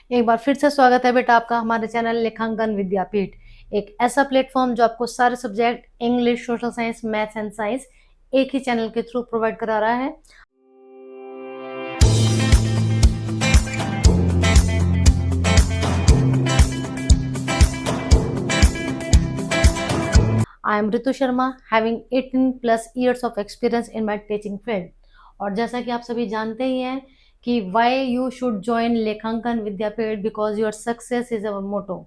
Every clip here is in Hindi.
एक बार फिर से स्वागत है बेटा आपका हमारे चैनल लेखांकन विद्यापीठ। एक ऐसा प्लेटफॉर्म जो आपको सारे subject English, social science, maths and science एक ही चैनल के थ्रू प्रोवाइड करा रहा है। I am Ritu Sharma, having 18 plus years of experience in my teaching field। और जैसा कि आप सभी जानते ही हैं कि why you should join लेखांकन विद्यापीठ because your success is our motto।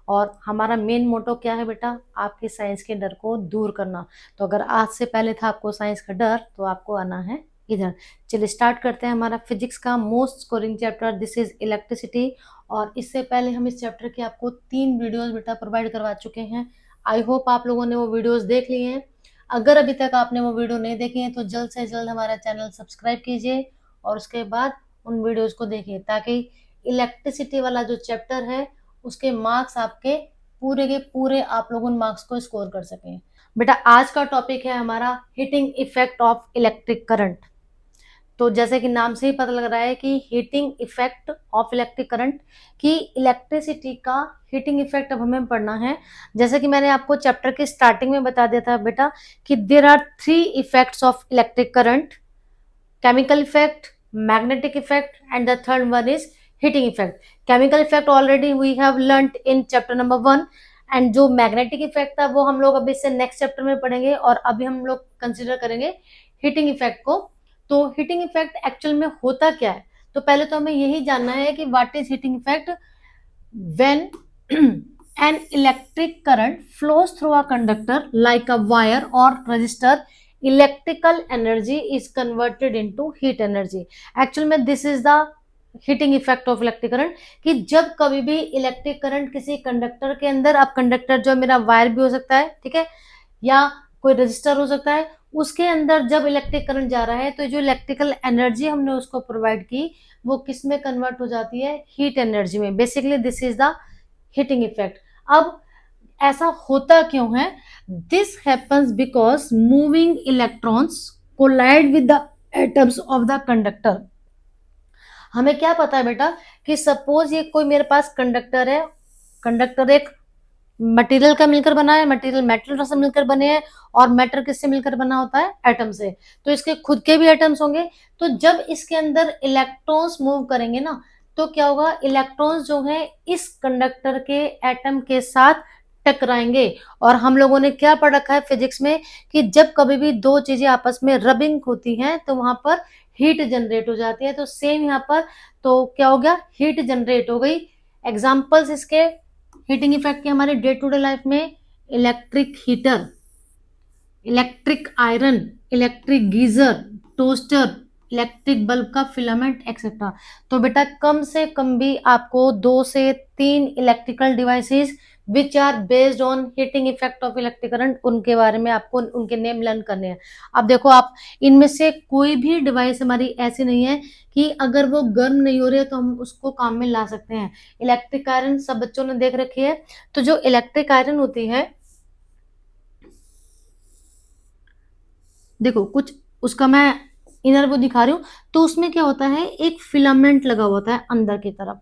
और हमारा मेन मोटो क्या है बेटा? आपके साइंस के डर को दूर करना। तो अगर आज से पहले था आपको साइंस का डर, तो आपको आना है इधर। चलिए स्टार्ट करते हैं हमारा फिजिक्स का most scoring chapter, this is electricity. और इससे पहले हम इस चैप्टर के आपको 3 वीडियोस बेटा प्रोवाइड करवा चुके हैं। आई होप आप लोगों ने वो वीडियोस देख लिए हैं। अगर अभी तक आपने वो वीडियो नहीं देखी है तो जल्द से जल्द हमारा चैनल सब्सक्राइब कीजिए और उसके बाद उन वीडियोस को देखिए, ताकि इलेक्ट्रिसिटी वाला जो चैप्टर है उसके मार्क्स आपके पूरे के पूरे आप लोग उन मार्क्स को स्कोर कर सकें। बेटा आज का टॉपिक है हमारा heating effect of electric current. तो जैसे कि नाम से ही पता लग रहा है कि heating effect of electric current, कि इलेक्ट्रिसिटी का हीटिंग इफेक्ट अब हमें पढ़ना है। जैसे कि मैंने आपको चैप्टर के स्टार्टिंग में बता दिया था बेटा कि there are 3 effects of electric current, chemical effect, magnetic effect and the third one is heating effect. Chemical effect already we have learned in chapter number 1 and जो मैग्नेटिक इफेक्ट था वो हम लोग अभी से नेक्स्ट चैप्टर में पढ़ेंगे। और अभी हम लोग कंसिडर करेंगे हीटिंग इफेक्ट को। तो हीटिंग इफेक्ट एक्चुअल में होता क्या है? तो पहले तो हमें यही जानना है कि what is heating effect. When an electric current flows through a conductor like a wire or resistor, electrical energy is converted into heat energy। Actual में this is the heating effect of electric current, कि जब कभी भी इलेक्ट्रिक करंट किसी कंडक्टर के अंदर, अब कंडक्टर जो मेरा वायर भी हो सकता है, ठीक है, या कोई रजिस्टर हो सकता है, उसके अंदर जब इलेक्ट्रिक करंट जा रहा है तो जो इलेक्ट्रिकल एनर्जी हमने उसको प्रोवाइड की वो किस में कन्वर्ट हो जाती है? हीट एनर्जी में। Basically this is the heating effect. अब ऐसा होता क्यों है? This happens because moving electrons collide with the atoms of the conductor. हमें क्या पता है बेटा कि सपोज ये कोई मेरे पास कंडक्टर है, कंडक्टर एक मटेरियल का मिलकर बना है, मटेरियल मेटल से मिलकर बने हैं, और मैटर किससे मिलकर बना होता है? एटम से। तो इसके खुद के भी एटम्स होंगे। तो जब इसके अंदर इलेक्ट्रॉन्स मूव करेंगे ना, तो क्या होगा? इलेक्ट्रॉन्स जो है इस कंडक्टर के एटम के साथ टकराएंगे। और हम लोगों ने क्या पढ़ रखा है फिजिक्स में कि जब कभी भी दो चीजें आपस में रबिंग होती हैं तो वहां पर हीट जनरेट हो जाती है। तो सेम यहाँ पर तो क्या हो गया? हीट जनरेट हो गई। एग्जाम्पल्स इसके हीटिंग इफेक्ट के हमारे डे टू डे लाइफ में, electric heater, electric iron, electric geyser, toaster, electric bulb का फिलामेंट एक्सेट्रा। तो बेटा कम से कम भी आपको 2 से 3 electrical devices which are based on heating effect of electric current, उनके बारे में आपको उनके नेम लर्न करने हैं। अब देखो आप, इनमें से कोई भी डिवाइस हमारी ऐसी नहीं है कि अगर वो गर्म नहीं हो रही है तो हम उसको काम में ला सकते हैं। इलेक्ट्रिक आयरन सब बच्चों ने देख रखी है। तो जो इलेक्ट्रिक आयरन होती है, देखो कुछ उसका मैं इनर वो दिखा रही हूँ। तो उसमें क्या होता है? एक फिलामेंट लगा हुआ होता है अंदर की तरफ।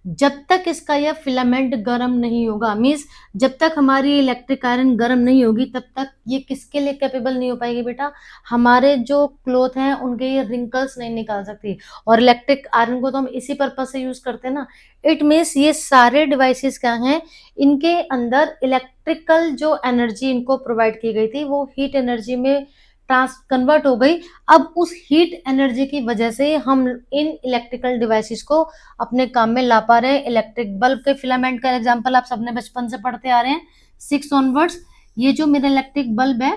जब तक इसका यह फिलामेंट गर्म नहीं होगा, मीन्स जब तक हमारी इलेक्ट्रिक आयरन गर्म नहीं होगी, तब तक ये किसके लिए कैपेबल नहीं हो पाएगी बेटा? हमारे जो क्लोथ हैं उनके ये रिंकल्स नहीं निकाल सकती। और इलेक्ट्रिक आयरन को तो हम इसी पर्पज से यूज करते हैं ना। इट मीन्स ये सारे डिवाइसेस क्या हैं? इनके अंदर इलेक्ट्रिकल जो एनर्जी इनको प्रोवाइड की गई थी वो हीट एनर्जी में कन्वर्ट हो गई। अब उस हीट एनर्जी की वजह से हम इन इलेक्ट्रिकल डिवाइसेस को अपने काम में ला पा रहे हैं। इलेक्ट्रिक बल्ब के फिलामेंट का एग्जांपल आप सबने बचपन से पढ़ते आ रहे हैं, 6 ऑनवर्ड्स। ये जो मेरा इलेक्ट्रिक बल्ब है,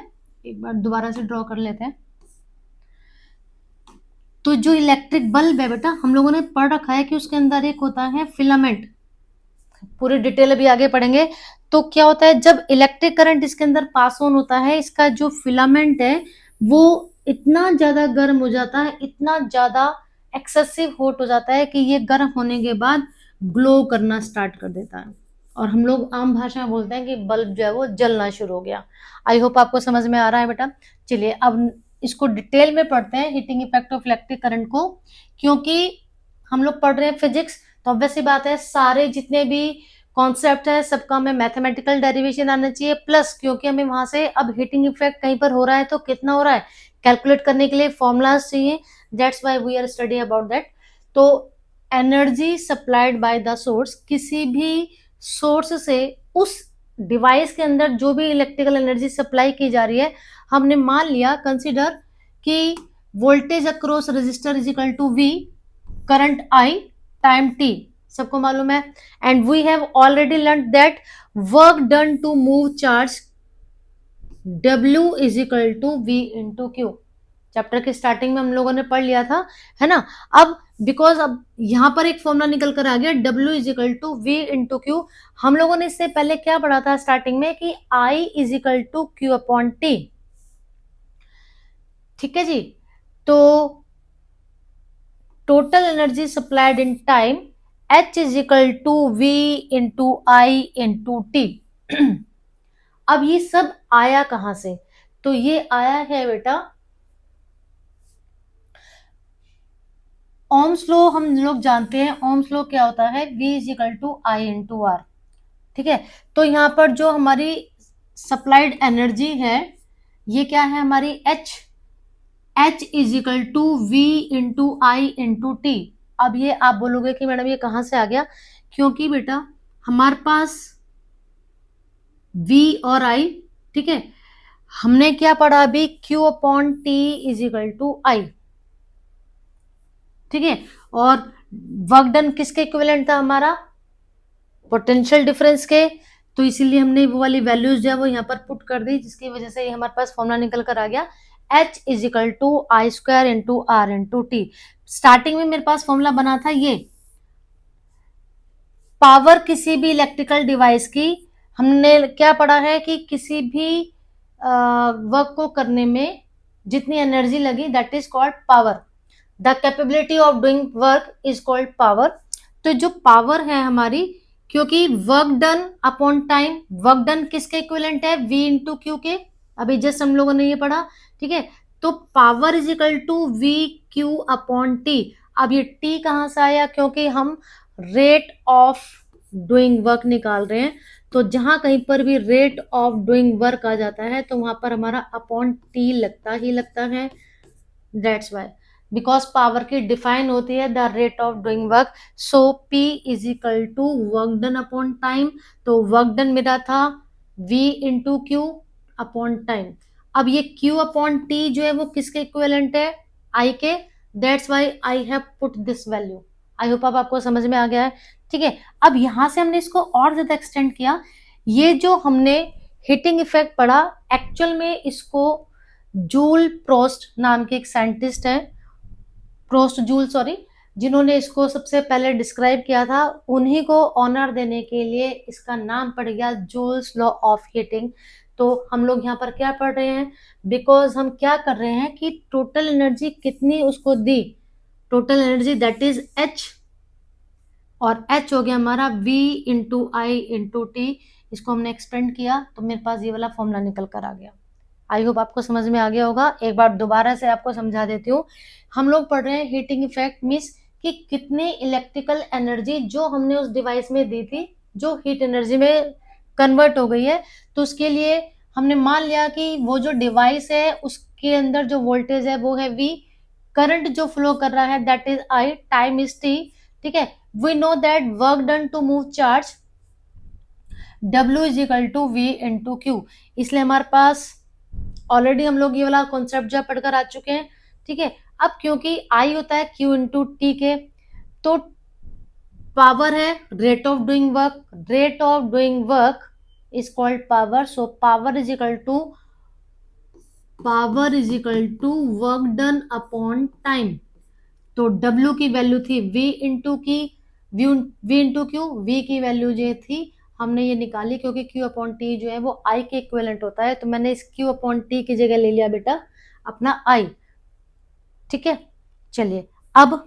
एक बार दोबारा से ड्रॉ कर लेते हैं। तो जो इलेक्ट्रिक बल्ब है बेटा, हम लोगों ने पढ़ रखा है कि उसके अंदर एक होता है फिलामेंट। पूरी डिटेल अभी आगे पढ़ेंगे। तो क्या होता है? जब इलेक्ट्रिक करंट इसके अंदर पास ऑन होता है, इसका जो फिलामेंट है वो इतना ज्यादा गर्म हो जाता है, इतना ज्यादा एक्सेसिव हॉट हो जाता है कि ये गर्म होने के बाद ग्लो करना स्टार्ट कर देता है। और हम लोग आम भाषा में बोलते हैं कि बल्ब जो है वो जलना शुरू हो गया। आई होप आपको समझ में आ रहा है बेटा। चलिए अब इसको डिटेल में पढ़ते हैं, heating effect of electric current को। क्योंकि हम लोग पढ़ रहे हैं फिजिक्स, तो ऑब्वियस सी बात है, सारे जितने भी कॉन्सेप्ट है सबका हमें मैथमेटिकल डेरिवेशन आना चाहिए, प्लस क्योंकि हमें वहां से अब हीटिंग इफेक्ट कहीं पर हो रहा है तो कितना हो रहा है कैलकुलेट करने के लिए फॉर्मूलाज चाहिए, that's why we are study about that. तो energy supplied by the source, किसी भी सोर्स से उस डिवाइस के अंदर जो भी इलेक्ट्रिकल एनर्जी सप्लाई की जा रही है, हमने मान लिया कंसिडर कि voltage across resistor is equal to V, current I, time T, सबको मालूम है। And we have already learned that work done to move charge W is equal to V into Q, chapter के स्टार्टिंग में हम लोगों ने पढ़ लिया था, है ना। अब बिकॉज अब यहां पर एक फॉर्मूला निकल कर आ गया W is equal to V into Q. हम लोगों ने इससे पहले क्या पढ़ा था स्टार्टिंग में कि I is equal to Q upon T, ठीक है जी। तो total energy supplied in time H is equal to V into I into T. अब ये सब आया कहां से, तो ये आया है बेटा ओम्स लॉ, हम लोग जानते हैं ओम्स लॉ क्या होता है, V is equal to I into R, ठीक है। तो यहां पर जो हमारी सप्लाइड एनर्जी है ये क्या है हमारी H is equal to V into I into T. अब ये आप बोलोगे कि मैडम ये कहां से आ गया, क्योंकि बेटा हमारे पास V और I, ठीक है, हमने क्या पढ़ा अभी Q upon T is equal to I, ठीक है। और वर्क डन किसके इक्विवेलेंट था हमारा, पोटेंशियल डिफरेंस के, तो इसीलिए हमने वो वाली वैल्यूज जो है वो यहाँ पर पुट कर दी, जिसकी वजह से ये हमारे पास फॉर्मूला निकल कर आ गया H is equal to I square into R into T. Starting में मेरे पास फॉर्मूला बना था ये, पावर किसी भी इलेक्ट्रिकल डिवाइस की, हमने क्या पढ़ा है कि किसी भी वर्क को करने में जितनी एनर्जी लगी that is called power, the capability of doing work is called power. तो जो पावर है हमारी, क्योंकि work done upon time, work done किसके इक्विवेलेंट है, V इंटू क्यू के, अभी जस्ट हम लोगों ने ये पढ़ा, ठीक है। तो power is equal to V Q upon T. अब ये टी कहां से आया, क्योंकि हम रेट ऑफ डूइंग वर्क निकाल रहे हैं, तो जहां कहीं पर भी रेट ऑफ डूइंग वर्क आ जाता है तो वहां पर हमारा अपॉन टी लगता ही लगता है, दैट्स वाई, बिकॉज पावर की डिफाइन होती है the rate of doing work. So P is equal to work done upon time, तो वर्क डन मेरा था V into Q upon time. अब ये Q अपॉन टी जो है वो किसके इक्विवेलेंट है, I के, that's why I have put this value. I hope अब आपको समझ में आ गया है, ठीक है। अब यहां से हमने इसको और ज्यादा एक्सटेंड किया, ये जो हमने हीटिंग इफेक्ट पढ़ा, एक्चुअल में इसको जूल प्रोस्ट नाम के एक साइंटिस्ट है, प्रोस्ट जूल सॉरी, जिन्होंने इसको सबसे पहले डिस्क्राइब किया था, उन्हीं को ऑनर देने के लिए इसका नाम पड़ गया जूल्स लॉ ऑफ हीटिंग। तो हम लोग यहाँ पर क्या पढ़ रहे हैं, बिकॉज हम क्या कर रहे हैं कि टोटल एनर्जी कितनी उसको दी, total energy that is H, और H हो गया हमारा V into I into T, इसको हमने एक्सपेंड किया तो मेरे पास ये वाला फॉर्मूला निकल कर आ गया। आई होप आपको समझ में आ गया होगा, एक बार दोबारा से आपको समझा देती हूँ। हम लोग पढ़ रहे हैं हीटिंग इफेक्ट मीन्स कि कितनी इलेक्ट्रिकल एनर्जी जो हमने उस डिवाइस में दी थी जो हीट एनर्जी में कन्वर्ट हो गई है, तो उसके लिए हमने मान लिया कि वो जो डिवाइस है उसके अंदर जो वोल्टेज है वो है V, करंट जो फ्लो कर रहा है that is I, time is T, ठीक है। We know that work done to move charge W is equal to V into Q, इसलिए हमारे पास ऑलरेडी हम लोग ये वाला कॉन्सेप्ट जो पढ़कर आ चुके हैं, ठीक है। अब क्योंकि I होता है Q इंटू टी के, तो पावर है rate of doing work, rate of doing work is called power, so power is equal to work done upon time. तो W की वैल्यू थी V इंटू क्यू, V की वैल्यू जो थी हमने ये निकाली, क्योंकि Q अपॉन टी जो है वो I के इक्विवेलेंट होता है, तो मैंने इस Q अपॉन टी की जगह ले लिया बेटा अपना I, ठीक है। चलिए अब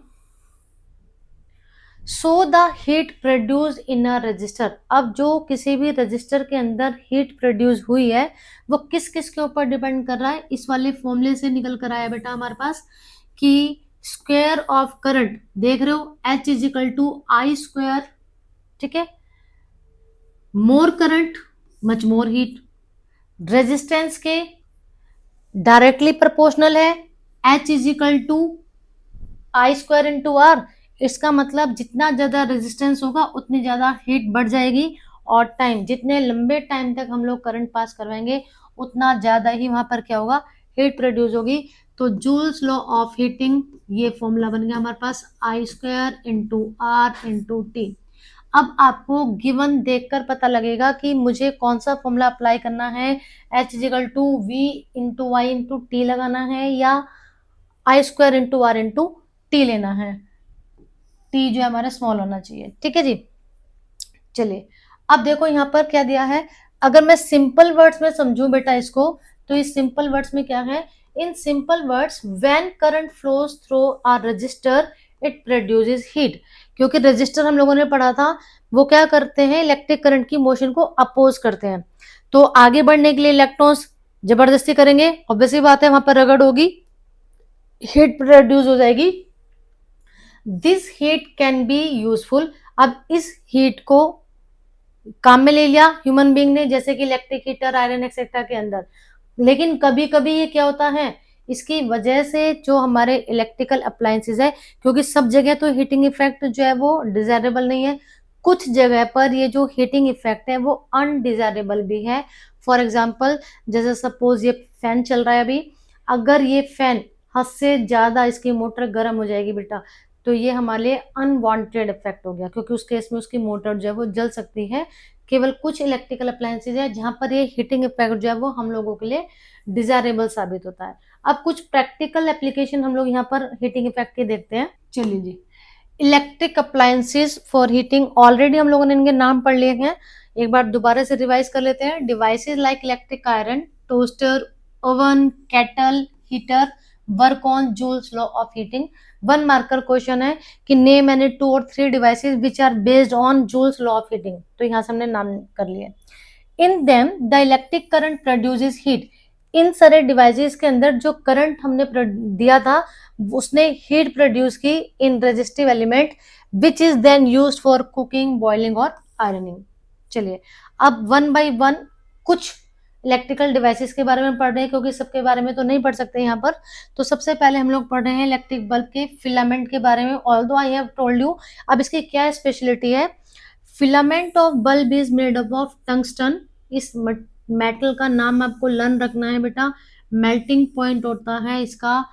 so the heat produce in a resistor, अब जो किसी भी रजिस्टर के अंदर हीट प्रोड्यूस हुई है वो किस किस के ऊपर डिपेंड कर रहा है, इस वाले फॉर्मूले से निकल कर आया बेटा हमारे पास कि स्क्वायर ऑफ करंट देख रहे हो, H is equal to I square, ठीक है। More current much more heat, resistance के डायरेक्टली प्रोपोर्शनल है, H is equal to I square into R. इसका मतलब जितना ज्यादा रेजिस्टेंस होगा उतनी ज्यादा हीट बढ़ जाएगी, और टाइम जितने लंबे टाइम तक हम लोग करंट पास करवाएंगे उतना ज्यादा ही वहां पर क्या होगा, हीट प्रोड्यूस होगी। तो जूल्स लॉ ऑफ हीटिंग, ये फॉर्मूला बन गया हमारे पास, I square into R into T. अब आपको गिवन देखकर पता लगेगा कि मुझे कौन सा फॉर्मूला अप्लाई करना है, H is equal to V into Y into T लगाना है, या I square into R into T लेना है। टी जो है हमारा स्मॉल होना चाहिए, ठीक है जी। चलिए अब देखो यहाँ पर क्या दिया है, अगर मैं सिंपल वर्ड्स में समझूं बेटा इसको, तो इस सिंपल वर्ड्स में क्या है, in simple words when current flows through a resistor it produces heat. क्योंकि रजिस्टर हम लोगों ने पढ़ा था, वो क्या करते हैं, इलेक्ट्रिक करंट की मोशन को अपोज करते हैं। तो आगे बढ़ने के लिए इलेक्ट्रॉन्स जबरदस्ती करेंगे, ऑब्वियसली बात है, वहां पर रगड़ होगी, हीट प्रोड्यूस हो जाएगी। This heat can be useful. अब इस हीट को काम में ले लिया ह्यूमन बीइंग ने, जैसे कि इलेक्ट्रिक हीटर, आयरन एक्सेट्रा के अंदर। लेकिन कभी कभी ये क्या होता है, इसकी वजह से जो हमारे इलेक्ट्रिकल अप्लायंसेस है, क्योंकि सब जगह तो हीटिंग इफेक्ट जो है वो डिजायरेबल नहीं है, कुछ जगह पर ये जो हीटिंग इफेक्ट है वो अनडिजायरेबल भी है। फॉर एग्जाम्पल, जैसे सपोज ये फैन चल रहा है अभी, अगर ये फैन हद से ज्यादा इसकी मोटर गर्म हो जाएगी बेटा, तो ये हमारे लिए अनवांटेड इफेक्ट हो गया, क्योंकि उस केस में उसकी मोटर जो है वो जल सकती है। केवल कुछ इलेक्ट्रिकल अप्लायंसेज है जहां पर ये हीटिंग इफेक्ट जो है वो हम लोगों के लिए डिजायरेबल साबित होता है। अब कुछ प्रैक्टिकल एप्लीकेशन हम लोग यहाँ पर हीटिंग इफेक्ट के देखते हैं। चलिए जी, electric appliances for heating, already हम लोगों ने इनके नाम पढ़ लिए हैं, एक बार दोबारा से रिवाइज कर लेते हैं। Devices like electric iron, toaster, oven, kettle, heater work on Joule's law of heating. One marker question है कि नेम एनी 2 और 3 devices which are based on Joule's law of heating, तो यहाँ से हमने नाम कर लिए। In them the electric current produces heat. इन सारे डिवाइसेस के अंदर जो करंट हमने दिया था उसने हीट प्रोड्यूस की in resistive element which is then used for cooking, boiling और आयरनिंग। चलिए अब वन बाय वन कुछ इलेक्ट्रिकल डिवाइसेस के बारे में पढ़ रहे हैं, क्योंकि सबके बारे में तो नहीं पढ़ सकते यहाँ पर। तो सबसे पहले हम लोग पढ़ रहे हैं इलेक्ट्रिक बल्ब के फिलामेंट के बारे में। Although I have told you, अब इसकी क्या स्पेशलिटी है, filament of bulb is made up of tungsten. इस मेटल का नाम आपको लर्न रखना है बेटा। मेल्टिंग पॉइंट होता है इसका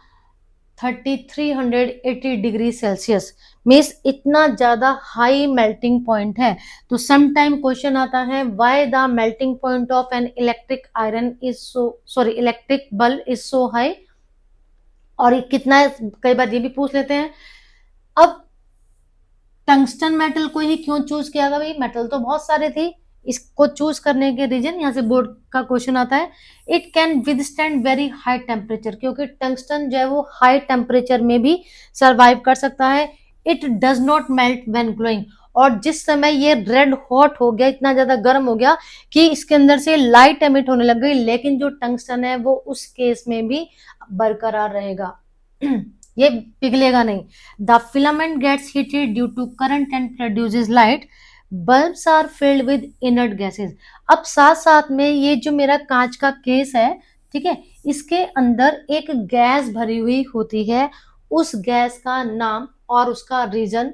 3380 डिग्री सेल्सियस, मीन्स इतना ज्यादा हाई मेल्टिंग पॉइंट है। तो सम टाइम क्वेश्चन आता है, why the melting point of an electric iron is so electric bulb is so high, और कितना, कई बार ये भी पूछ लेते हैं। अब टंगस्टन मेटल को ही क्यों चूज किया गया, भाई मेटल तो बहुत सारे थे, इसको चूज करने के रीजन, यहाँ से बोर्ड का क्वेश्चन आता है, it can withstand very high temperature, क्योंकि टंगस्टन जो है वो हाई टेम्परेचर में भी सरवाइव कर सकता है। It does not melt when glowing, और जिस समय ये रेड हॉट हो गया, इतना ज्यादा गर्म हो गया कि इसके अंदर से लाइट एमिट होने लग गई, लेकिन जो टंगस्टन है वो उस केस में भी बरकरार रहेगा ये पिघलेगा नहीं। The filament gets heated due to current and produces light. Bulbs are filled with inert gases. अब साथ साथ में ये जो मेरा कांच का केस है, ठीक है, इसके अंदर एक गैस भरी हुई होती है, उस गैस का नाम और उसका reason,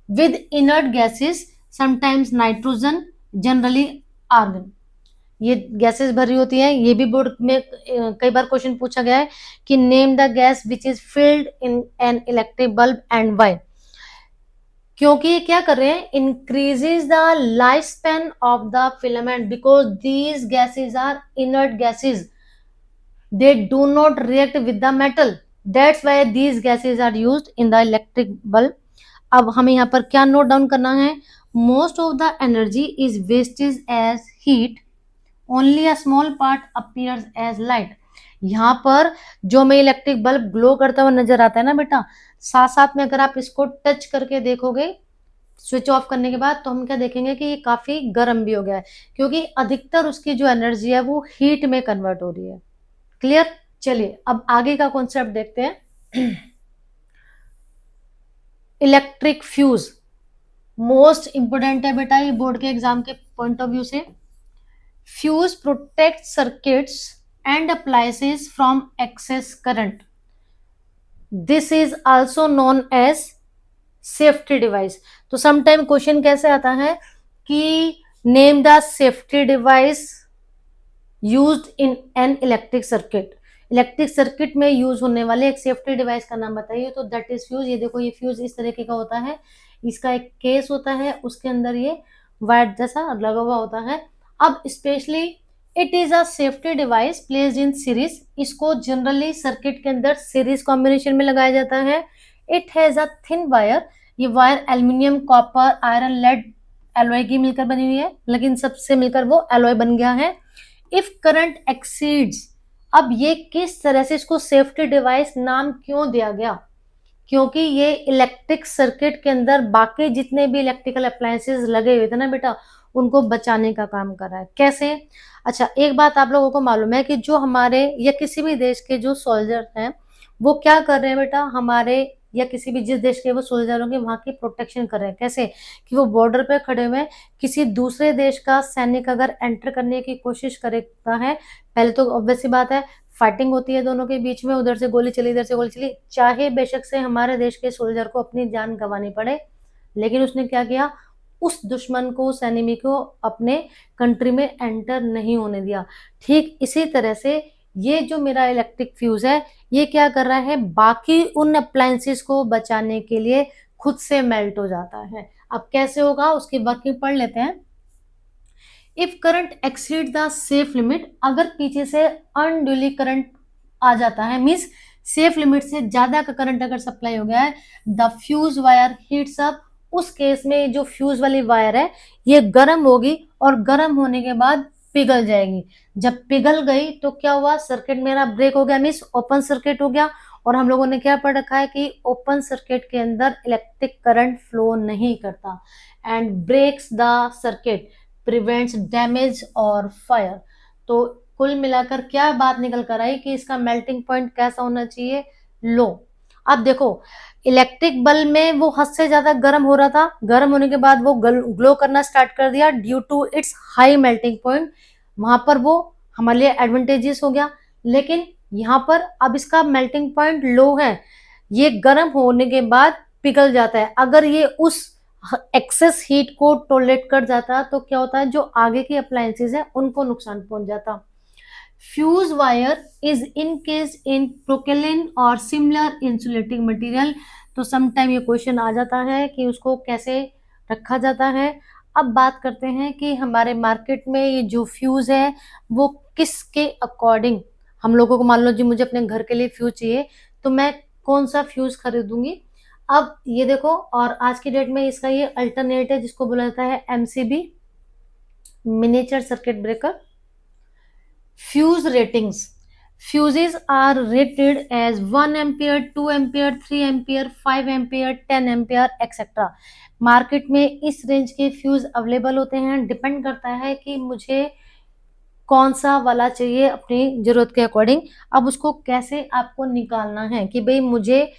with inert gases sometimes nitrogen, generally argon. ये गैसेस भरी होती है, ये भी बोर्ड में कई बार क्वेश्चन पूछा गया है कि name the gas which is filled in an electric bulb and why. क्योंकि ये क्या कर रहे हैं, increases the life span of the filament, because these gases are inert gases, they do not react with the metal, that's why these gases are used in the electric bulb। अब हमें यहाँ पर क्या नोट डाउन करना है, most of the energy is wasted as heat, only a small part appears as light। यहाँ पर जो हमें इलेक्ट्रिक बल्ब ग्लो करता हुआ नजर आता है ना बेटा, साथ साथ में अगर आप इसको टच करके देखोगे स्विच ऑफ करने के बाद, तो हम क्या देखेंगे कि ये काफी गर्म भी हो गया है, क्योंकि अधिकतर उसकी जो एनर्जी है वो हीट में कन्वर्ट हो रही है। क्लियर। चलिए अब आगे का कॉन्सेप्ट देखते हैं। इलेक्ट्रिक फ्यूज मोस्ट इंपोर्टेंट है बेटा ये बोर्ड के एग्जाम के पॉइंट ऑफ व्यू से। Fuse protect circuits and appliances from excess current. This is also known as safety device. तो समटाइम क्वेश्चन कैसे आता है कि name the safety device used in an electric circuit. Electric circuit में यूज होने वाले एक सेफ्टी डिवाइस का नाम बताइए। तो दैट इज फ्यूज। ये देखो ये फ्यूज इस तरीके का होता है, इसका एक केस होता है, उसके अंदर ये वायर जैसा लगा हुआ होता है। अब specially it is a safety device placed in series. इसको जनरली सर्किट के अंदर सीरीज कॉम्बिनेशन में लगाया जाता है। It has a thin wire. ये wire aluminium, copper, iron, lead, alloy की मिलकर बनी हुई है, लेकिन सबसे मिलकर वो एलॉय बन गया है। इफ करंट एक्सीड्स, अब ये किस तरह से इसको सेफ्टी डिवाइस नाम क्यों दिया गया? क्योंकि ये इलेक्ट्रिक सर्किट के अंदर बाकी जितने भी इलेक्ट्रिकल अप्लायंसेस लगे हुए थे ना बेटा, उनको बचाने का काम कर रहा है। कैसे? अच्छा, एक बात आप लोगों को मालूम है कि जो हमारे या किसी भी देश के जो सोल्जर हैं वो क्या कर रहे हैं बेटा, हमारे या किसी भी जिस देश के वो सोल्जरों की वहां की प्रोटेक्शन कर रहे हैं। कैसे? कि वो बॉर्डर पे खड़े हुए हैं, किसी दूसरे देश का सैनिक अगर एंटर करने की कोशिश करता है, पहले तो ऑब्वियस सी बात है फाइटिंग होती है दोनों के बीच में, उधर से गोली चली इधर से गोली चली, चाहे बेशक से हमारे देश के सोल्जर को अपनी जान गंवानी पड़े, लेकिन उसने क्या किया, उस दुश्मन को, उस एनिमी को अपने कंट्री में एंटर नहीं होने दिया। ठीक इसी तरह से ये जो मेरा इलेक्ट्रिक फ्यूज है ये क्या कर रहा है, बाकी उन अप्लायंसेस को बचाने के लिए खुद से मेल्ट हो जाता है। अब कैसे होगा उसकी वर्किंग पढ़ लेते हैं। If current exceed the safe limit, अगर पीछे से अनड्यूली करंट आ जाता है, मींस सेफ लिमिट से ज्यादा का करंट अगर सप्लाई हो गया है, the fuse wire heats up, उस केस में जो फ्यूज वाली वायर है ये गर्म होगी और गर्म होने के बाद पिघल जाएगी। जब पिघल गई तो क्या हुआ, सर्किट मेरा ब्रेक हो गया, मींस ओपन सर्किट हो गया। और हम लोगों ने क्या पढ़ रखा है कि ओपन सर्किट के अंदर इलेक्ट्रिक करंट फ्लो नहीं करता and breaks the circuit, prevents damage और फायर। तो कुल मिलाकर क्या बात निकल कर आई कि इसका मेल्टिंग पॉइंट कैसा होना चाहिए, लो। अब देखो इलेक्ट्रिक बल्ब में वो हद से ज्यादा गर्म हो रहा था, गर्म होने के बाद वो ग्लो करना स्टार्ट कर दिया due to its high melting point, वहां पर वो हमारे लिए एडवांटेजेस हो गया। लेकिन यहाँ पर अब इसका मेल्टिंग पॉइंट लो है, ये गर्म होने के बाद पिघल जाता है। अगर ये उस एक्सेस हीट को टॉलरेट कर जाता तो क्या होता है, जो आगे की अप्लायंसेस है उनको नुकसान पहुंच जाता। फ्यूज वायर इज इनकेस्ड इन प्रोकेलिन और सिमिलर इंसुलेटिंग मटेरियल। तो समटाइम ये क्वेश्चन आ जाता है कि उसको कैसे रखा जाता है। अब बात करते हैं कि हमारे मार्केट में ये जो फ्यूज है वो किसके अकॉर्डिंग, हम लोगों को मान लो जी मुझे अपने घर के लिए फ्यूज चाहिए तो मैं कौन सा फ्यूज खरीदूंगी। अब ये देखो, और आज की डेट में इसका ये अल्टरनेट है जिसको बोला जाता है MCB, miniature circuit breaker. Fuse ratings, fuses are rated as 1 ampere, 2 ampere, 3 ampere, 5 ampere, 10 ampere etc. Market में इस रेंज के फ्यूज अवेलेबल होते हैं। डिपेंड करता है कि मुझे कौन सा वाला चाहिए अपनी जरूरत के अकॉर्डिंग। अब उसको कैसे आपको निकालना है कि भाई मुझे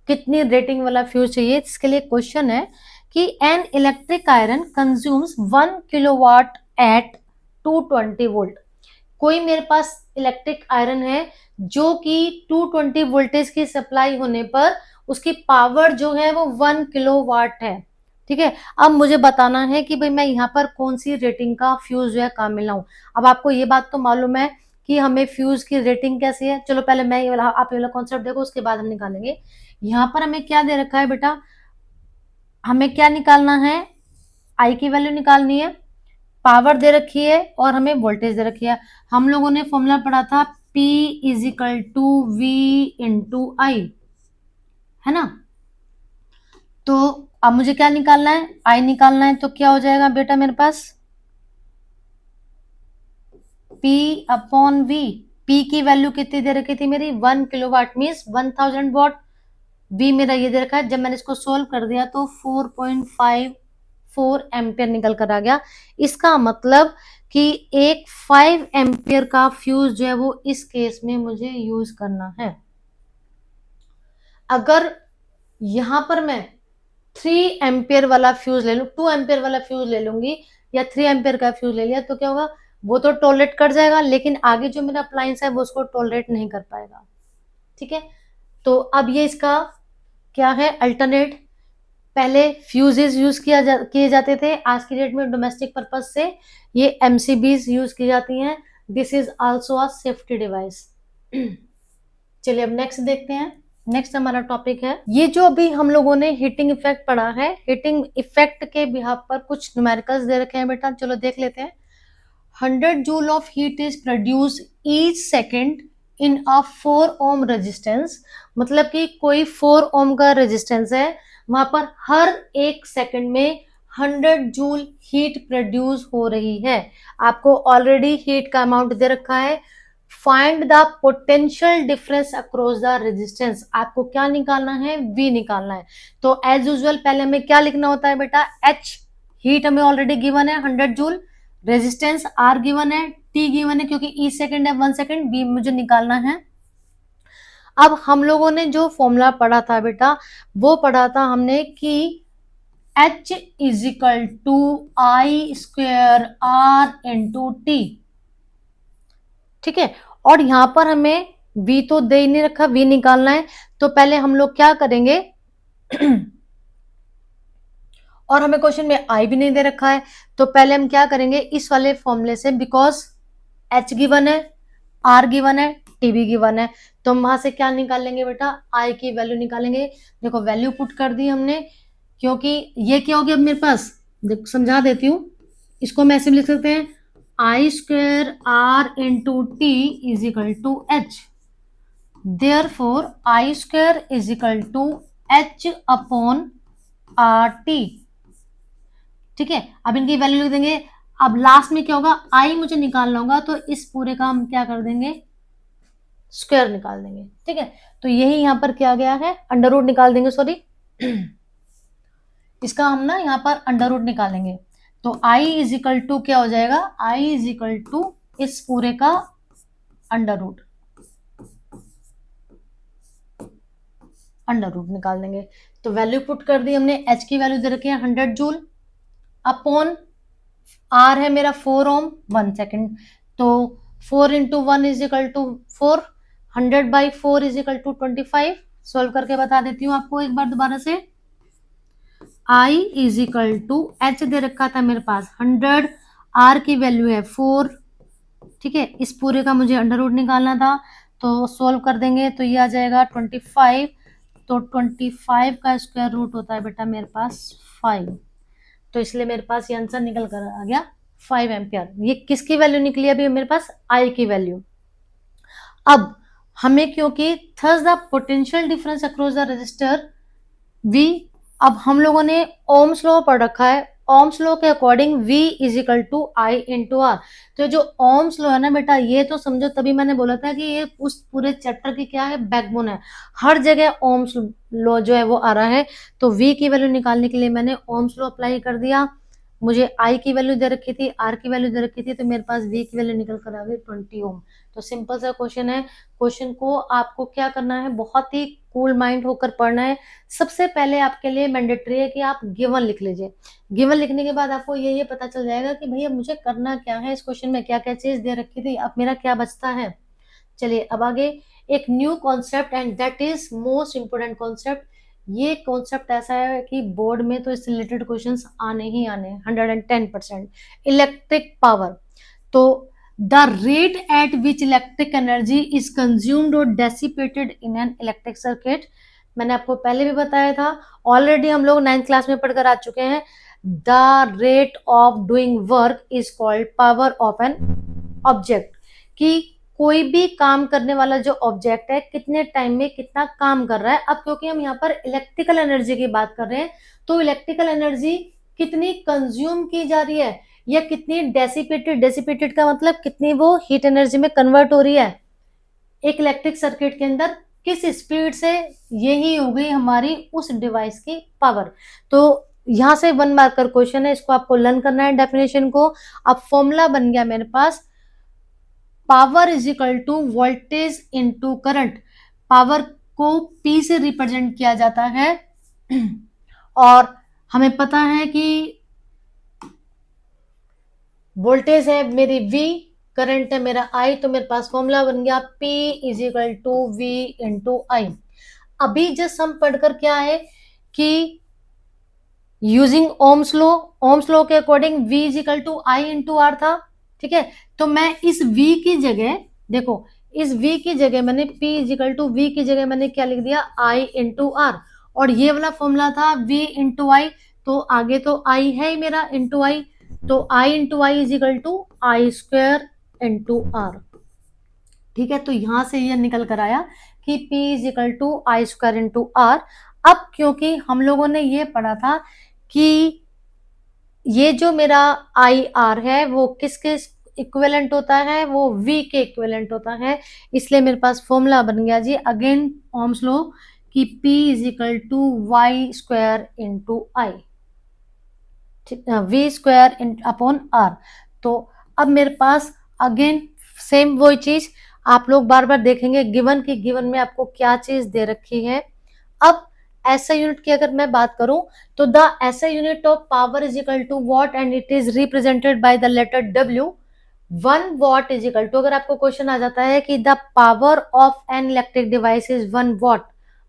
कितनी रेटिंग वाला फ्यूज चाहिए, इसके लिए क्वेश्चन है कि an electric iron consumes 1 kilowatt at 220 volt. कोई मेरे पास इलेक्ट्रिक आयरन है जो कि 220 वोल्टेज की सप्लाई होने पर उसकी पावर जो है वो 1 किलोवाट है। ठीक है, अब मुझे बताना है कि भाई मैं यहाँ पर कौन सी रेटिंग का फ्यूज जो है काम मिलाऊं। अब आपको ये बात तो मालूम है कि हमें फ्यूज की रेटिंग कैसी है। चलो पहले मैं ये वाला, आप ये वाला कॉन्सेप्ट देखो, उसके बाद हम निकालेंगे। यहाँ पर हमें क्या दे रखा है बेटा, हमें क्या निकालना है, आई की वैल्यू निकालनी है, पावर दे रखी है और हमें वोल्टेज दे रखी है। हम लोगों ने फॉर्मूला पढ़ा था P is equal to V into I, है ना। तो अब मुझे क्या निकालना है, आई निकालना है। तो क्या हो जाएगा बेटा मेरे पास P अपॉन V। P की वैल्यू कितनी दे रखी थी मेरी, 1 किलोवाट मीन्स 1000 वॉट। V मेरा ये दे रखा है, जब मैंने इसको सोल्व कर दिया तो 4.54 एम्पियर निकल कर आ गया। इसका मतलब कि एक 5 एम्पियर का फ्यूज जो है वो इस केस में मुझे यूज करना है। अगर यहां पर मैं 3 एम्पियर वाला फ्यूज ले लूं, 2 एम्पियर वाला फ्यूज ले लूंगी या 3 एम्पियर का फ्यूज ले लिया, तो क्या होगा, वो तो टॉलरेट कर जाएगा, लेकिन आगे जो मेरा अप्लायंस है वो उसको टॉलरेट नहीं कर पाएगा। ठीक है, तो अब ये इसका क्या है अल्टरनेट। पहले फ्यूजेस यूज किए जाते थे, आज की डेट में डोमेस्टिक पर्पज से ये एमसीबीज यूज की जाती हैं। This is also a safety device. चलिए अब नेक्स्ट देखते हैं। नेक्स्ट हमारा टॉपिक है, ये जो अभी हम लोगों ने हीटिंग इफेक्ट पढ़ा है, हीटिंग इफेक्ट के बिहाफ पर कुछ न्यूमेरिकल्स दे रखे हैं बेटा, चलो देख लेते हैं। 100 joule of heat is produce each second in a 4 ohm resistance, मतलब कि कोई 4 ओम का रेजिस्टेंस है, वहां पर हर 1 सेकेंड में 100 जूल हीट प्रोड्यूस हो रही है। आपको ऑलरेडी हीट का अमाउंट दे रखा है। Find the potential difference across the resistance, आपको क्या निकालना है, V निकालना है। तो एज यूजुअल पहले हमें क्या लिखना होता है बेटा, H, हीट हमें ऑलरेडी गिवन है 100 जूल, रेजिस्टेंस R गिवन है, T गिवन है क्योंकि E सेकंड है 1 सेकंड, V मुझे निकालना है। अब हम लोगों ने जो फॉर्मूला पढ़ा था बेटा, वो पढ़ा था हमने कि H is equal to I square R into T. ठीक है, और यहां पर हमें V तो दे ही नहीं रखा, V निकालना है, तो पहले हम लोग क्या करेंगे और हमें क्वेश्चन में I भी नहीं दे रखा है, तो पहले हम क्या करेंगे इस वाले फॉर्मूले से, बिकॉज H गिवन है, R गिवन है, T भी गिवन है, तो हम वहां से क्या निकाल लेंगे बेटा, I की वैल्यू निकालेंगे। देखो वैल्यू पुट कर दी हमने, क्योंकि ये क्या हो गया अब मेरे पास, देखो समझा देती हूँ, इसको हम ऐसे लिख सकते हैं, I square R into T is equal to H, therefore I square is equal to H upon R T. ठीक है, अब इनकी वैल्यू लिख देंगे। अब लास्ट में क्या होगा, आई मुझे निकालना होगा, तो इस पूरे का हम क्या कर देंगे, स्क्वायर निकाल देंगे। ठीक है, तो यही यहां पर क्या गया है, अंडर रूट निकाल देंगे, सॉरी इसका हम ना यहाँ पर अंडर रूट निकालेंगे, तो i इज इक्वल टू क्या हो जाएगा, i इज इक्वल टू इस पूरे का अंडर रूट निकाल देंगे। तो वैल्यू पुट कर दी हमने, h की वैल्यू दे रखी है 100 जूल, अपॉन r है मेरा 4 ओम 1 सेकेंड, तो 4 into 1 is equal to 4, 100 by 4 is equal to 25। Solve करके बता देती हूँ आपको एक बार दोबारा से। I is equal to H दे रखा था मेरे पास 100, R की वैल्यू है 4। ठीक है, इस पूरे का मुझे अंडर रूट निकालना था, तो सोल्व कर देंगे तो ये आ जाएगा 25, तो 25 का स्क्वायर रूट होता है बेटा मेरे पास 5, तो इसलिए मेरे पास ये आंसर निकल कर आ गया 5 एम्पियर। ये किसकी वैल्यू निकली अभी मेरे पास, I की वैल्यू। अब हमें क्योंकि there's the potential difference across the resistor V, अब हम लोगों ने ओम्स लॉ पढ़ रखा है, ओम्स लॉ के according V is equal to I into R. तो जो ओम्स लॉ है ना बेटा, ये तो समझो, तभी मैंने बोला था कि ये उस पूरे चैप्टर की क्या है, बैकबोन है, हर जगह ओम्स लॉ जो है वो आ रहा है। तो V की वैल्यू निकालने के लिए मैंने ओम्स लॉ अप्लाई कर दिया, मुझे I की वैल्यू दे रखी थी, R की वैल्यू दे रखी थी, तो मेरे पास V की वैल्यू निकल कर आ गई 20 ओम। तो सिंपल सा क्वेश्चन है, क्वेश्चन को आपको क्या करना है, बहुत ही कूल माइंड होकर पढ़ना है। सबसे पहले आपके लिए मैंडेटरी है कि आप गिवन लिख लीजिए, गिवन लिखने के बाद आपको ये पता चल जाएगा कि भैया मुझे करना क्या है, इस क्वेश्चन में क्या क्या चीज दे रखी थी, अब मेरा क्या बचता है। चलिए अब आगे एक new concept, and that is most important concept. ये कॉन्सेप्ट ऐसा है कि बोर्ड में तो इससे रिलेटेड क्वेश्चंस आने ही आने 110%। इलेक्ट्रिक पावर, तो the rate at which electric energy is consumed और dissipated in an electric circuit, मैंने आपको पहले भी बताया था, ऑलरेडी हम लोग 9th क्लास में पढ़कर आ चुके हैं। The rate of doing work is called power of an object, कि कोई भी काम करने वाला जो ऑब्जेक्ट है कितने टाइम में कितना काम कर रहा है। अब क्योंकि हम यहाँ पर इलेक्ट्रिकल एनर्जी की बात कर रहे हैं, तो इलेक्ट्रिकल एनर्जी कितनी कंज्यूम की जा रही है या कितनी डेसिपेटेड, डेसिपेटेड का मतलब कितनी वो हीट एनर्जी में कन्वर्ट हो रही है एक इलेक्ट्रिक सर्किट के अंदर, किस स्पीड से, यही हो गई हमारी उस डिवाइस की पावर। तो यहां से 1 मार्कर क्वेश्चन है, इसको आपको लर्न करना है डेफिनेशन को। अब फॉर्मूला बन गया मेरे पास, power is equal to voltage into current. Power को P से रिप्रेजेंट किया जाता है और हमें पता है कि वोल्टेज है मेरी V, करंट है मेरा I, तो मेरे पास फॉर्मूला बन गया P is equal to V into I। अभी जस्ट हम पढ़कर क्या है कि यूजिंग ओम्स लॉ के according V is equal to I into R था, ठीक है। तो मैं इस V की जगह, देखो इस V की जगह मैंने P is equal to V की जगह मैंने क्या लिख दिया, I इंटू आर, और ये वाला फॉर्मूला था V इंटू आई, तो आगे तो I है ही मेरा इंटू आई, तो I into I is equal to I square into R, ठीक है। तो यहां से ये निकल कर आया कि P is equal to I square into R. अब क्योंकि हम लोगों ने ये पढ़ा था कि ये जो मेरा आई आर है वो किसके इक्विवेलेंट होता है, वो V के इक्विवेलेंट होता है, इसलिए मेरे पास फॉर्मूला बन गया जी अगेन ओम्स लॉ कि P is equal to Y square into I, V square upon R. तो अब मेरे पास अगेन सेम वही चीज आप लोग बार बार देखेंगे गिवन की, गिवन में आपको क्या चीज दे रखी है। अब ऐसा यूनिट की अगर मैं बात करूं तो द ऐसा unit of power is equal to watt and it is represented by the letter W। 1 watt is equal to, अगर आपको क्वेश्चन आ जाता है कि the power of an electric device is 1 watt,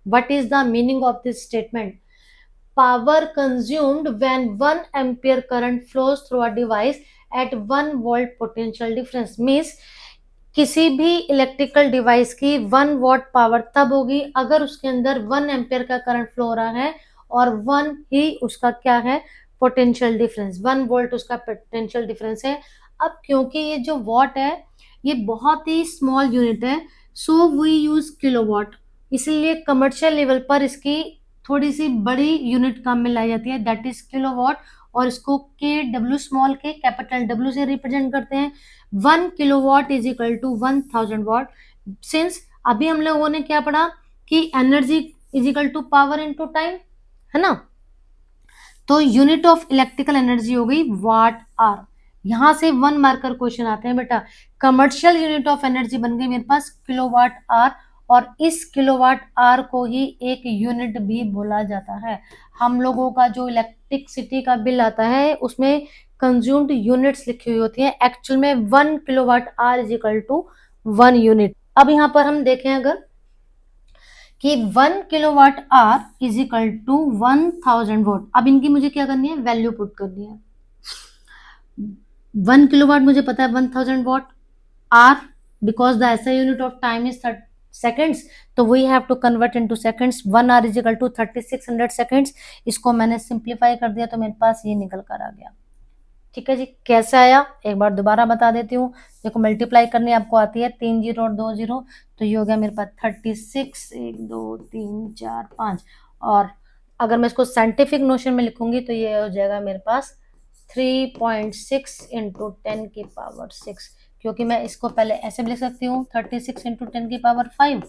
what is the meaning of this statement? Power consumed when 1 ampere current flows through a device at 1 volt potential difference means किसी भी इलेक्ट्रिकल डिवाइस की 1 वॉट पावर तब होगी अगर उसके अंदर 1 एम्पियर का करंट फ्लो हो रहा है और 1 ही उसका क्या है, पोटेंशियल डिफरेंस, 1 वोल्ट उसका पोटेंशियल डिफरेंस है। अब क्योंकि ये जो वॉट है ये बहुत ही स्मॉल यूनिट है, सो वी यूज किलोवाट, इसलिए कमर्शियल लेवल पर इसकी थोड़ी सी बड़ी यूनिट काम में लाई जाती है, दैट इज किलोवाट, और इसको K W small K capital W से रिप्रेजेंट करते हैं। 1 kilowatt is equal to 1000 watt. Since अभी हम लोगों ने क्या पढ़ा कि energy is equal to power into time, है ना, तो यूनिट ऑफ इलेक्ट्रिकल एनर्जी हो गई वाट आर। यहां से 1 मार्कर क्वेश्चन आते हैं बेटा, कमर्शियल यूनिट ऑफ एनर्जी बन गई मेरे पास किलोवाट आर, और इस किलोवाट आर को ही एक यूनिट भी बोला जाता है। हम लोगों का जो इलेक्ट्रिसिटी का बिल आता है उसमें कंज्यूम्ड यूनिट्स लिखी हुई होती है, एक्चुअल में 1 kilowatt hour is equal to 1 unit. अब यहाँ पर हम देखें अगर कि 1 kilowatt hour is equal to 1000 watt, अब इनकी मुझे क्या करनी है, वैल्यू पुट करनी है। 1 किलोवाट मुझे पता है 1000 वॉट, आर बिकॉज द ऐसा unit of time is seconds, तो we have to convert into seconds, 1 hour is equal to 3600 seconds. इसको मैंने सिंप्लीफाई कर दिया तो मेरे पास ये निकल कर आ गया। ठीक है जी, कैसे आया एक बार दोबारा बता देती हूँ। देखो मल्टीप्लाई करनी आपको आती है, 3 जीरो और 2 जीरो, तो ये हो गया मेरे पास 36, 1 2 3 4 5, और अगर मैं इसको साइंटिफिक नोशन में लिखूंगी तो ये हो जाएगा मेरे पास 3.6 इंटू 10 की पावर 6, क्योंकि मैं इसको पहले ऐसे भी लिख सकती हूँ 36 इंटू 10 की पावर 5,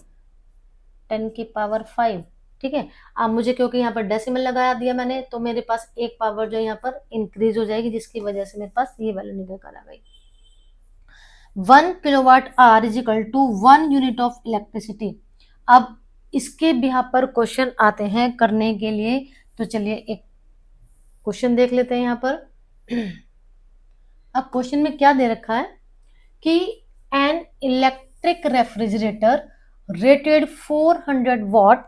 10 की पावर 5, ठीक है। अब मुझे क्योंकि यहाँ पर डेसिमल लगाया दिया मैंने, तो मेरे पास एक पावर जो यहाँ पर इंक्रीज हो जाएगी, जिसकी वजह से मेरे पास ये वैल्यू निकल कर आ गई। 1 kilowatt hour is equal to 1 unit of electricity. अब इसके बिहाफ पर क्वेश्चन आते हैं करने के लिए, तो चलिए एक क्वेश्चन देख लेते हैं यहाँ पर। अब क्वेश्चन में क्या दे रखा है कि an electric refrigerator rated 400 watt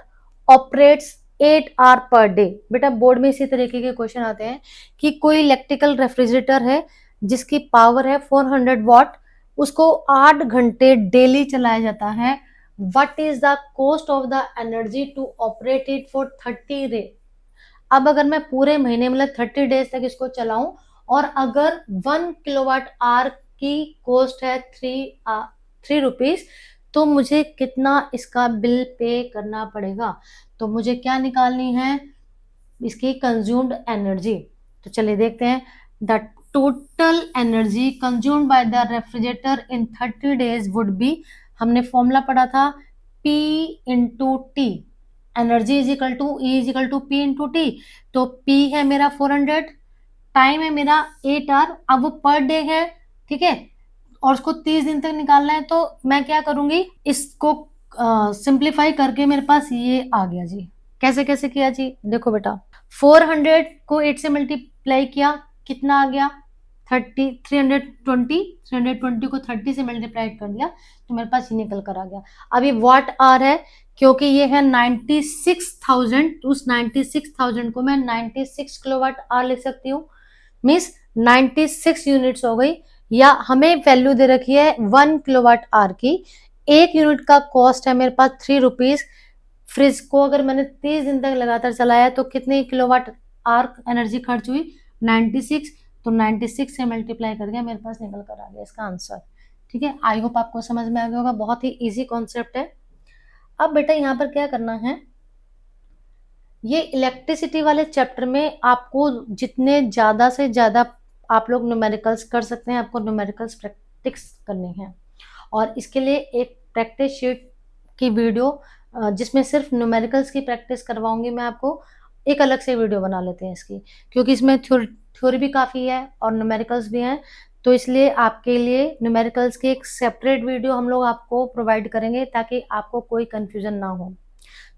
operates 8 hour per day. बेटा बोर्ड में इसी तरीके के क्वेश्चन आते हैं कि कोई इलेक्ट्रिकल रेफ्रिजरेटर है जिसकी पावर है 400 वॉट, उसको 8 घंटे डेली चलाया जाता है, what is the cost of the energy to operate it for 30 day. अब अगर मैं पूरे महीने मतलब 30 डेज तक इसको चलाऊं और अगर 1 किलोवाट आवर की कॉस्ट है 3 रुपीज, तो मुझे कितना इसका बिल पे करना पड़ेगा। तो मुझे क्या निकालनी है, इसकी कंज्यूम्ड एनर्जी। तो चलिए देखते हैं, the total energy consumed by the refrigerator in 30 days would be, हमने फॉर्मूला पढ़ा था P into T, energy is equal to E is equal to P into T. तो P है मेरा 400, टाइम है मेरा 8 आवर, अब वो पर डे है, ठीक है, और उसको 30 दिन तक निकालना है, तो मैं क्या करूंगी, इसको सिंप्लीफाई करके मेरे पास ये आ गया जी, कैसे कैसे किया जी, देखो बेटा 400 को 8 से मल्टीप्लाई किया, कितना आ गया 30, 320 को 30 से मल्टीप्लाई कर दिया तो मेरे पास ये निकल कर आ गया। अभी वॉट आर है, क्योंकि ये है 96,000, तो उस 96,000 को मैं 96 किलोवाट आवर लिख सकती हूँ, मीन्स 96 यूनिट्स हो गई। या हमें वैल्यू दे रखी है 1 किलोवाट आवर की, 1 यूनिट का कॉस्ट है मेरे पास 3 रुपीज। फ्रिज को अगर मैंने 30 दिन तक लगातार चलाया तो कितनी किलोवाट आवर एनर्जी खर्च हुई 96, तो 96 से मल्टीप्लाई कर दिया, मेरे पास निकल कर आ गया इसका आंसर। ठीक है, आई होप आपको समझ में आ गया होगा, बहुत ही इजी कॉन्सेप्ट है। अब बेटा यहाँ पर क्या करना है, ये इलेक्ट्रिसिटी वाले चैप्टर में आपको जितने ज्यादा से ज्यादा आप लोग न्यूमेरिकल्स कर सकते हैं, आपको न्यूमेरिकल्स प्रैक्टिस करनी है। और इसके लिए एक प्रैक्टिस शीट की वीडियो जिसमें सिर्फ न्यूमेरिकल्स की प्रैक्टिस करवाऊंगी मैं आपको, एक अलग से वीडियो बना लेते हैं इसकी, क्योंकि इसमें थ्योरी भी काफ़ी है और न्यूमेरिकल्स भी हैं, तो इसलिए आपके लिए न्यूमेरिकल्स की एक सेपरेट वीडियो हम लोग आपको प्रोवाइड करेंगे ताकि आपको कोई कन्फ्यूजन ना हो।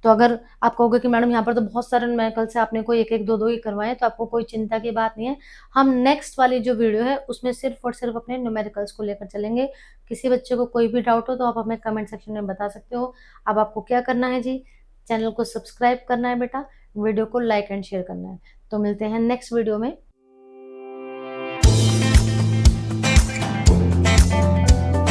तो अगर आप कहोगे कि मैडम यहाँ पर तो बहुत सारे न्यूमेरिकल्स है, आपने कोई एक एक दो दो ही करवाए, तो आपको कोई चिंता की बात नहीं है। हम नेक्स्ट वाली जो वीडियो है उसमें सिर्फ और सिर्फ अपने न्यूमेरिकल्स को लेकर चलेंगे। किसी बच्चे को कोई भी डाउट हो तो आप हमें कमेंट सेक्शन में बता सकते हो। अब आपको क्या करना है जी, चैनल को सब्सक्राइब करना है बेटा, वीडियो को लाइक एंड शेयर करना है। तो मिलते हैं नेक्स्ट वीडियो में।